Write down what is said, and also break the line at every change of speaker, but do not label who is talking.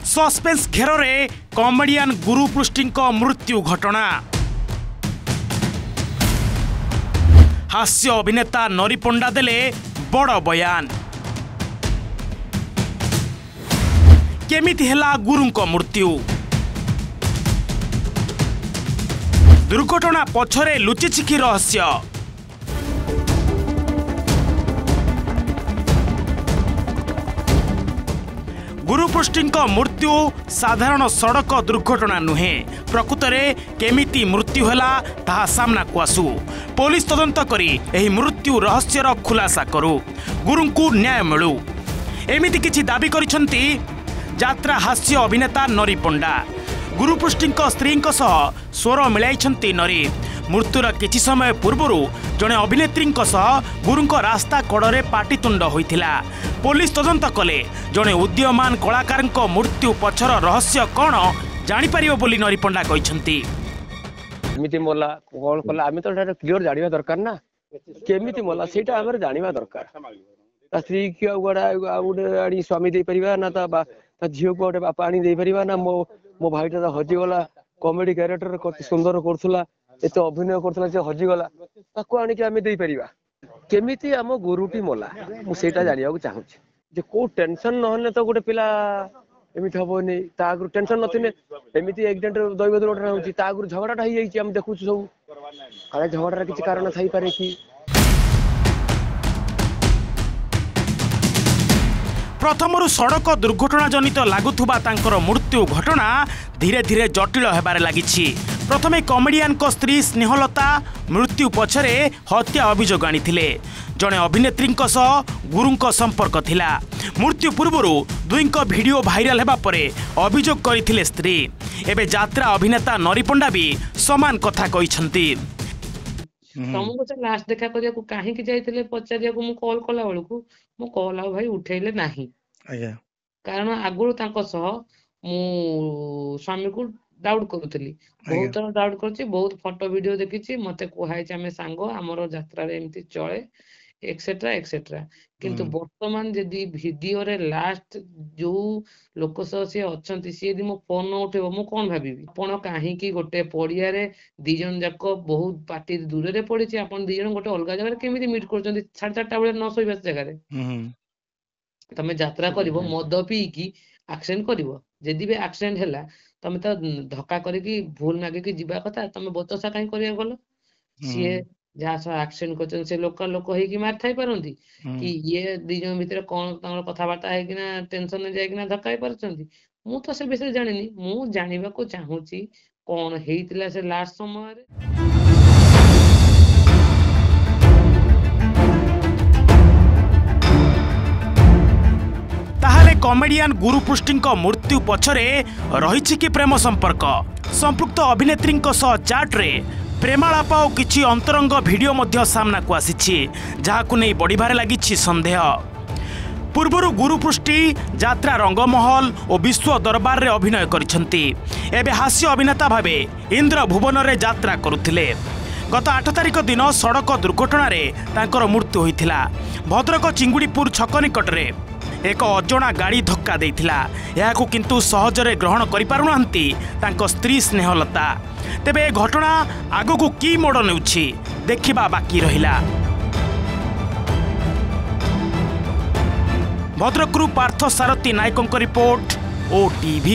Suspense घेरे comedian गुरुपृष्टि मृत्यु घटना। हास्य अभिनेता नरी पंडा देले बड़ बयान। केमिति हेला गुरुंको मृत्यु? दुर्घटना पछरे लुचिछि कि रहस्य? गुरुपृष्टि मृत्यु साधारण सड़क दुर्घटना नुहे। प्रकृत में केमिति मृत्यु हैला ताहा सामना को आसु। पुलिस तदंत करी एही मृत्यु रहस्यर खुलासा करू, गुरुंकु न्याय मिलू, एमिति किछि दाबी करिसंती यात्रा हास्य अभिनेता नरी पंडा। गुरुपृष्टि स्त्री स्वर मिलाइछंती नरी। मृत्युर किछि समय पूर्व जड़े अभिनेत्री गुरुंक रास्ता कड़े पाटितुंड होइथिला। पुलिस तदंत कले जड़े उदीयमान कलाकार मृत्यु पछर रहस्य कौन जानिपारियो बोली नरी पंडा कहिसंती।
केमिति मोला कोन कला आमी तो क्लियर जानिबा दरकार ना, केमिति मोला सेटा हमर जानिबा दरकार। ता स्त्री किया गुडे आडी स्वामी दे परिबा ना, ता झियो को गोटे बापा आनी दे परिबा ना। मो भाईटा हजि गला, कॉमेडी कैरेक्टर कति सुंदर करथुला, एते अभिनय करथुला, जे हजि गला, ताको आनी के आमी दे परिबा। केमिति हम गुरुटी मोला मु सेटा जानिबा को चाहूछि। जे को टेंशन नहले तो गोटे पिला एमिति हबोनी। ता आगु टेंशन नथिने एमिति एक्सीडेंट दैव दुर्घटना होछि, ता आगु झगड़ाटा हो जाइछि। हम देखुछु सब काले झगड़ार किछि कारण थाई पारे कि।
प्रथमरु सड़क दुर्घटना जनित लागुथुबा तांकर मृत्यु घटना धीरे धीरे जटिल हेबारे लागिछि। प्रथमे कमेडियन को स्त्री स्नेहलता मृत्यु पछरे हत्या अभियोग आनिथिले। जड़े अभिनेत्री गुरुंक संपर्क थिला। मृत्यु पूर्व दुईंक वीडियो भाइराल हेबा परे अभियोग करथिले स्त्री। एबे यात्रा अभिनेता नरी पंडा भी समान कथा कहिसंती।
तुमको से लास्ट देखा करिया को काहे कि जाइथिले पचारिया को मु कॉल कला बेलकू मु कॉल आ भाई उठेइले नाही। आज्ञा कारण आगुरु तांको सह मु स्वामी को डाउट करूथली, बहुत थोड़ा डाउट करछि, बहुत फोटो वीडियो देखिछि। मते कोहाय जे हमें सांगो हमरो यात्रा रे एमती चले एक्सेट्रा एक्सेट्रा। किंतु वर्तमान जदी वीडियो रे लास्ट जो लोक सह से अछंती सी यदि मो फोन न उठेबो मु कोन भाबिबी। आपण काहे कि गोटे पड़िया रे दी जन जाक बहुत पार्टी दूर रे पड़िछि, आपण दी जन गोटे अलगा जगह रे केमिति मीट करछंती 4:30 बेले न सोइबा जगह रे। तमे यात्रा करिवो मद पी की एक्सीडेंट करिवो, जदी बे एक्सीडेंट हैला तमे तो धक्का करिकी भूल मागे की जीवा कथा, तमे बतसा काहे करिया गलो? सीए जहाँ सब एक्सीडेंट करछन से लोकल लोक हे कि मार थाई परंती कि ये दी जन भितर कोन तांगर कथाबार्ता हे कि ना टेंशन ने जाय कि ना धक्का हे परछंती। मु तो से विषय जानिनी, मु जानिबा को चाहूची कोन हेइतिला से लास्ट समय रे।
ताहाले कमेडियन गुरुपृष्टि मृत्यु पछरे रहिछि कि प्रेम संपर्क? संपृक्त अभिनेत्री चाट रे प्रेमालाप और किछि अंतरंग वीडियो मध्य सामना को आसीछि, जहाकु नै बढ़िबारे लागिछि संदेह। पूर्वरु गुरुपृष्टि यात्रा रंगमहल और विश्व दरबार रे अभिनय करिसंती। एबे हास्य अभिनेता भावे इंद्र भुवन रे यात्रा करुथिले। गत 8 तारिख दिन सड़क दुर्घटना रे तांकर मृत्यु होइथिला। भद्रक चिंगुड़ीपुर छक निकट रे एक अजणा गाड़ी धक्का देइथिला। याकु किंतु सहजरे ग्रहण करि पारुनांती तांको स्त्री स्नेहलता। तेबे ए घटना आगकु की मोड़ नेउछि देखिबा बाकी रहिला। भद्रकरू पार्थ सारथी नायकंक रिपोर्ट, OTV।